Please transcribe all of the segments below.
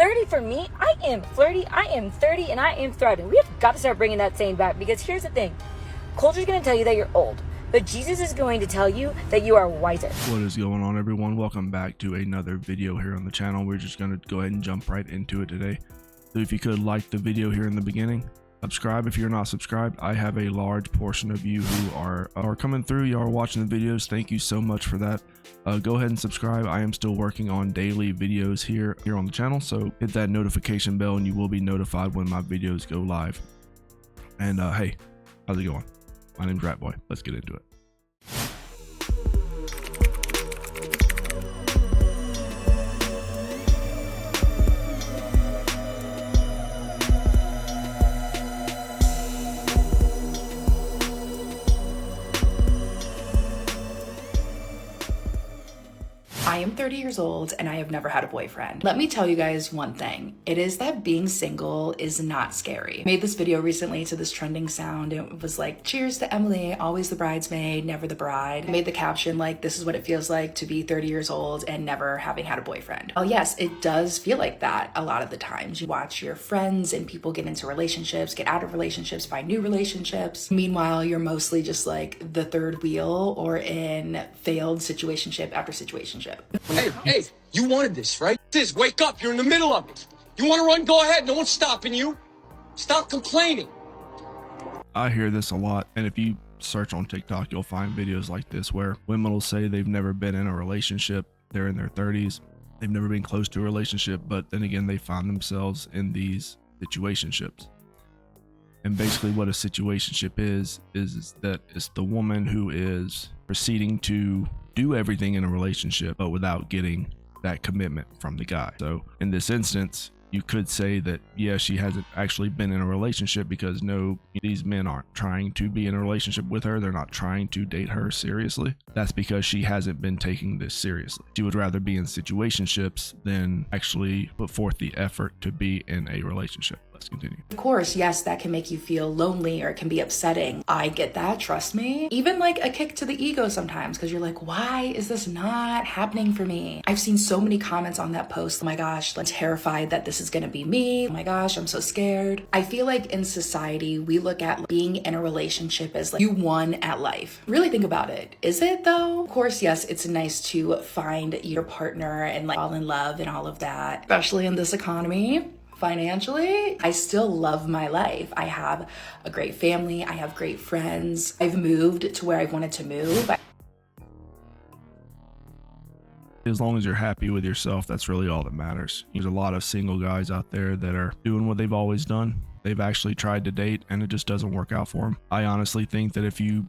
30 for me, I am flirty, I am 30, and I am thriving. We have got to start bringing that saying back, because here's the thing. Culture's going to tell you that you're old, but Jesus is going to tell you that you are wiser. What is going on, everyone? Welcome back to another video here on the channel. We're just going to go ahead and jump right into it today. So if you could like the video here in the beginning, subscribe if you're not subscribed. I have a large portion of you who are coming through. You are watching the videos. Thank you so much for that. Go ahead and subscribe. I am still working on daily videos here on the channel, so hit that notification bell and you will be notified when my videos go live. And hey, how's it going? My name's Ratboy. Let's get into it. I am 30 years old and I have never had a boyfriend. Let me tell you guys one thing. It is that being single is not scary. I made this video recently to this trending sound. It was like, cheers to Emily, always the bridesmaid, never the bride. I made the caption like, this is what it feels like to be 30 years old and never having had a boyfriend. Well, yes, it does feel like that a lot of the times. You watch your friends and people get into relationships, get out of relationships, find new relationships. Meanwhile, you're mostly just like the third wheel or in failed situationship after situationship. Hey, you wanted this, right? This, wake up, you're in the middle of it. You want to run, go ahead, no one's stopping you. Stop complaining. I hear this a lot, and if you search on TikTok, you'll find videos like this where women will say they've never been in a relationship. They're in their 30s. They've never been close to a relationship, but then again, they find themselves in these situationships. And basically what a situationship is that it's the woman who is proceeding to do everything in a relationship, but without getting that commitment from the guy. So in this instance, you could say that, yeah, she hasn't actually been in a relationship because no, these men aren't trying to be in a relationship with her. They're not trying to date her seriously. That's because she hasn't been taking this seriously. She would rather be in situationships than actually put forth the effort to be in a relationship. Let's continue. Of course, yes, that can make you feel lonely or it can be upsetting. I get that, trust me. Even like a kick to the ego sometimes, because you're like, why is this not happening for me? I've seen so many comments on that post. Oh my gosh, I'm terrified that this is gonna be me. Oh my gosh, I'm so scared. I feel like in society, we look at being in a relationship as like you won at life. Really think about it. Is it though? Of course, yes, it's nice to find your partner and like fall in love and all of that, especially in this economy. Financially, I still love my life. I have a great family. I have great friends. I've moved to where I wanted to move. As long as you're happy with yourself, that's really all that matters. There's a lot of single guys out there that are doing what they've always done. They've actually tried to date and it just doesn't work out for them. I honestly think that if you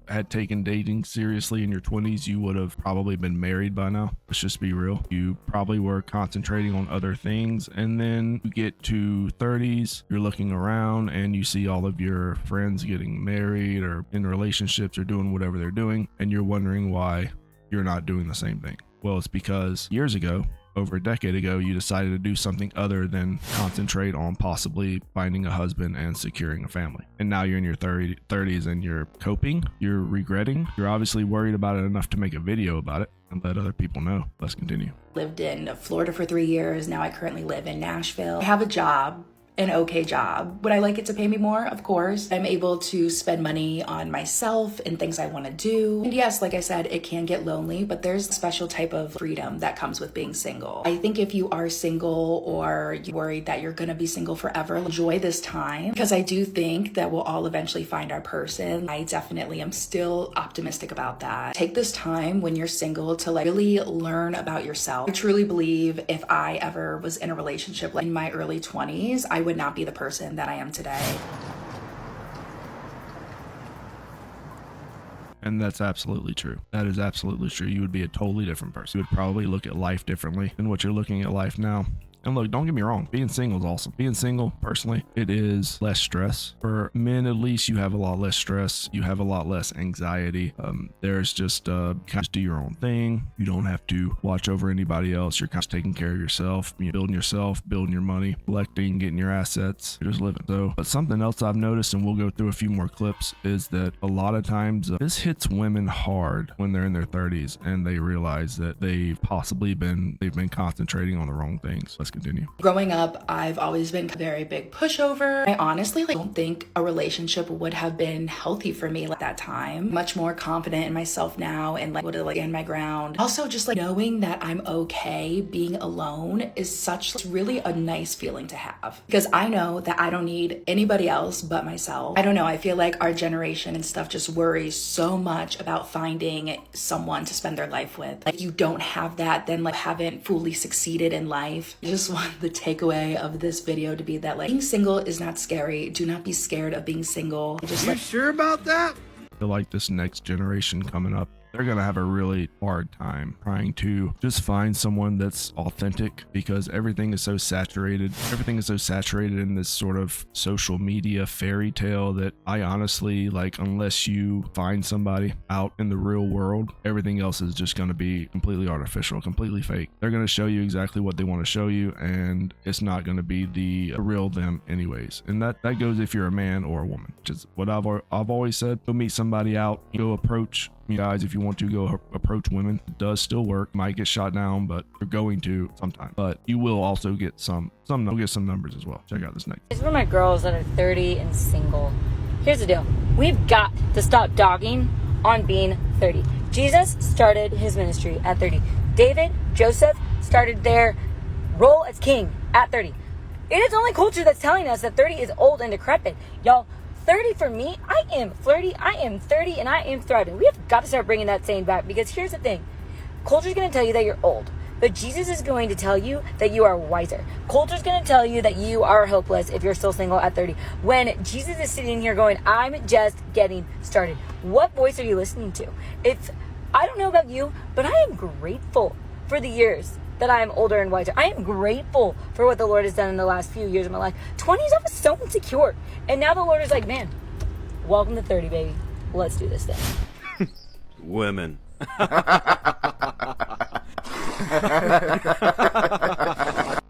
had taken dating seriously in your 20s, you would have probably been married by now. Let's just be real. You probably were concentrating on other things, and then you get to 30s, you're looking around and you see all of your friends getting married or in relationships or doing whatever they're doing, and you're wondering why you're not doing the same thing. Well, it's because years ago, over a decade ago, you decided to do something other than concentrate on possibly finding a husband and securing a family. And now you're in your 30s and you're coping, you're regretting, you're obviously worried about it enough to make a video about it and let other people know. Let's continue. Lived in Florida for 3 years. Now I currently live in Nashville. I have a job. An okay job. Would I like it to pay me more? Of course. I'm able to spend money on myself and things I want to do. And yes, like I said, it can get lonely, but there's a special type of freedom that comes with being single. I think if you are single or you're worried that you're going to be single forever, enjoy this time, because I do think that we'll all eventually find our person. I definitely am still optimistic about that. Take this time when you're single to like really learn about yourself. I truly believe if I ever was in a relationship like in my early 20s, I would not be the person that I am today. And that's absolutely true. That is absolutely true. You would be a totally different person. You would probably look at life differently than what you're looking at life now. And look, don't get me wrong, being single is awesome. Being single, personally, it is less stress. For men, at least, you have a lot less stress. You have a lot less anxiety. There's just kind of do your own thing. You don't have to watch over anybody else. You're kind of taking care of yourself, building yourself, building your money, collecting, getting your assets. You're just living. So, but something else I've noticed, and we'll go through a few more clips, is that a lot of times this hits women hard when they're in their 30s and they realize that they've been concentrating on the wrong things. Let's continue. Growing up, I've always been a very big pushover. I honestly don't think a relationship would have been healthy for me at that time. Much more confident in myself now and would have stand my ground. Also, just knowing that I'm okay being alone is really a nice feeling to have, because I know that I don't need anybody else but myself. I don't know. I feel like our generation and stuff just worries so much about finding someone to spend their life with. Like, you don't have that, then haven't fully succeeded in life. I just want the takeaway of this video to be that being single is not scary. Do not be scared of being single. You sure about that? I feel like this next generation coming up, they're going to have a really hard time trying to just find someone that's authentic, because everything is so saturated. Everything is so saturated in this sort of social media fairy tale that I honestly, unless you find somebody out in the real world, everything else is just going to be completely artificial, completely fake. They're going to show you exactly what they want to show you, and it's not going to be the real them anyways. And that goes if you're a man or a woman, which is what I've always said. Go meet somebody out, go approach. Guys, if you want to go approach women, it does still work. Might get shot down, but you're going to sometime. But you will also get some numbers as well. Check out this next. It's for my girls that are 30 and single. Here's the deal. We've got to stop dogging on being 30. Jesus started his ministry at 30. David, Joseph started their role as king at 30. It is only culture that's telling us that 30 is old and decrepit. Y'all, 30 for me, I am flirty, I am 30, and I am thriving. We have got to start bringing that saying back, because here's the thing. Culture's going to tell you that you're old, but Jesus is going to tell you that you are wiser. Culture's going to tell you that you are hopeless if you're still single at 30. When Jesus is sitting here going, I'm just getting started. What voice are you listening to? I don't know about you, but I am grateful for the years that I am older and wiser. I am grateful for what the Lord has done in the last few years of my life. 20s, I was so insecure. And now the Lord is like, man, welcome to 30, baby. Let's do this thing. Women. A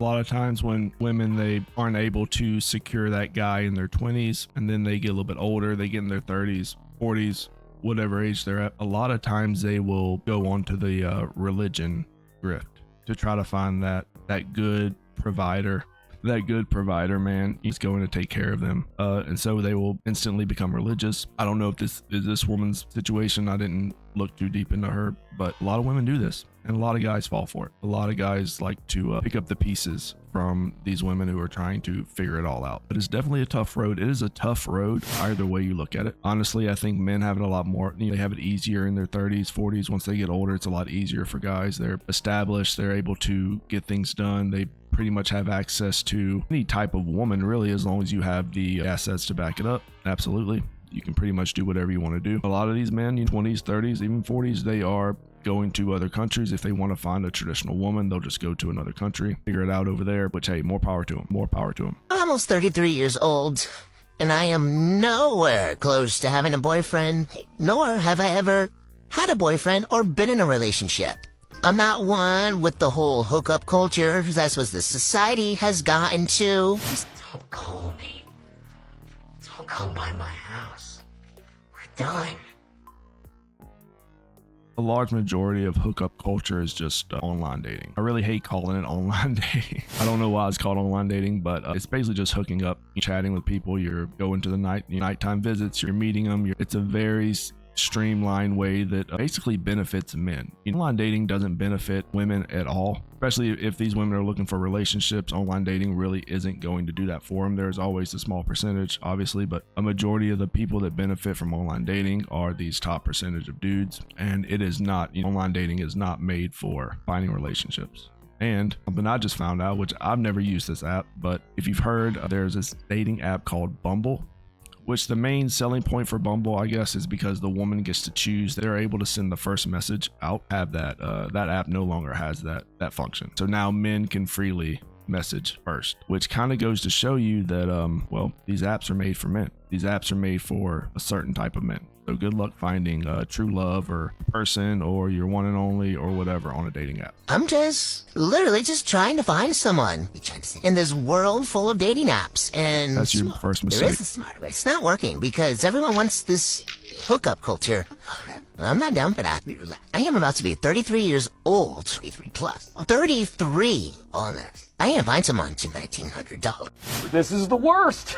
lot of times when women, they aren't able to secure that guy in their 20s, and then they get a little bit older, they get in their 30s, 40s, whatever age they're at, a lot of times they will go onto the religion grift to try to find that good provider. That good provider, man, he's going to take care of them. And so they will instantly become religious. I don't know if this is this woman's situation. I didn't look too deep into her, but a lot of women do this, and a lot of guys fall for it. A lot of guys like to pick up the pieces from these women who are trying to figure it all out. But it's definitely a tough road. It is a tough road either way you look at it. Honestly, I think men have it a lot more. They have it easier in their 30s, 40s. Once they get older, it's a lot easier for guys. They're established. They're able to get things done. They pretty much have access to any type of woman, really, as long as you have the assets to back it up. Absolutely. You can pretty much do whatever you want to do. A lot of these men, 20s, 30s, even 40s, they are going to other countries. If they want to find a traditional woman, they'll just go to another country, figure it out over there. Which, hey, more power to them. More power to them. I'm almost 33 years old, and I am nowhere close to having a boyfriend, nor have I ever had a boyfriend or been in a relationship. I'm not one with the whole hookup culture. That's what the society has gotten to. Don't call me. Don't come by my house. We're done. A large majority of hookup culture is just online dating. I really hate calling it online dating. I don't know why it's called online dating, but it's basically just hooking up, chatting with people. You're going to the nighttime visits. You're meeting them. It's a very streamlined way that basically benefits men. Online dating doesn't benefit women at all, especially if these women are looking for relationships. Online dating really isn't going to do that for them. There's always a small percentage, obviously, but a majority of the people that benefit from online dating are these top percentage of dudes, and it is not, online dating is not made for finding relationships. And something I just found out, which I've never used this app, but if you've heard, there's this dating app called Bumble, which the main selling point for Bumble, I guess, is because the woman gets to choose. They're able to send the first message out. Have that app no longer has that function. So now men can freely message first, which kind of goes to show you that, well, these apps are made for men. These apps are made for a certain type of men. So good luck finding true love or person or your one and only or whatever on a dating app. I'm literally just trying to find someone in this world full of dating apps. And That's your first there mistake. is a smart way. It's not working because everyone wants this hookup culture. I'm not down for that. I am about to be 33 years old. 33 plus. 33 on this. I can't find someone to $1,900. This is the worst.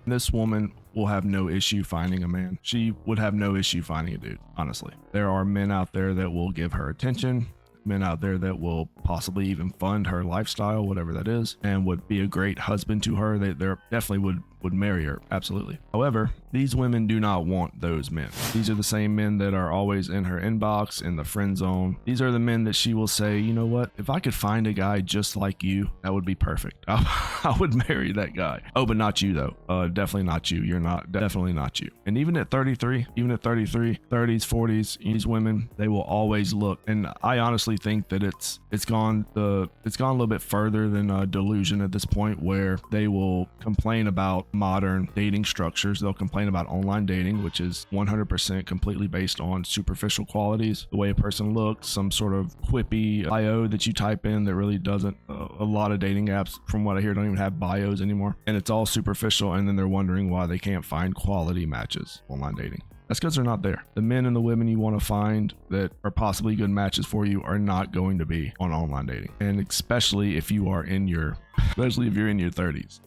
This woman will have no issue finding a man. She would have no issue finding a dude, honestly. There are men out there that will give her attention, men out there that will possibly even fund her lifestyle, whatever that is, and would be a great husband to her. They definitely would marry her, absolutely. However, these women do not want those men. These are the same men that are always in her inbox, in the friend zone. These are the men that she will say, you know what, if I could find a guy just like you, that would be perfect. I would marry that guy. Oh, but not you though. Definitely not you. You're not, definitely not you. And even at 33, 30s, 40s, these women, they will always look. And I honestly think that it's gone a little bit further than delusion at this point, where they will complain about modern dating structures. They'll complain about online dating, which is 100% completely based on superficial qualities, the way a person looks, some sort of quippy bio that you type in that really doesn't. A lot of dating apps, from what I hear, don't even have bios anymore, and it's all superficial. And then they're wondering why they can't find quality matches online dating. That's because they're not there. The men and the women you want to find that are possibly good matches for you are not going to be on online dating, and especially if you're in your 30s.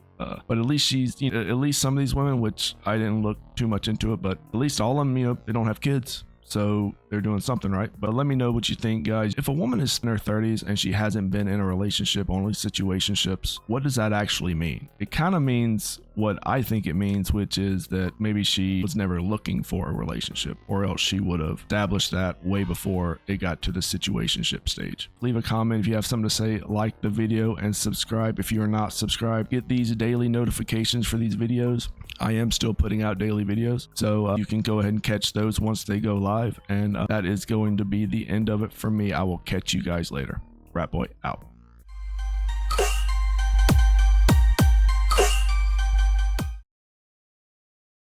But at least at least some of these women, which I didn't look too much into it, but at least all of them, they don't have kids. So they're doing something right. But let me know what you think, guys. If a woman is in her 30s and she hasn't been in a relationship, only situationships, what does that actually mean? It kind of means what I think it means, which is that maybe she was never looking for a relationship, or else she would have established that way before it got to the situationship stage. Leave a comment if you have something to say, like the video, and subscribe if you are not subscribed. Get these daily notifications for these videos. I am still putting out daily videos, so you can go ahead and catch those once they go live. And that is going to be the end of it for me. I will catch you guys later. Rat Boy out.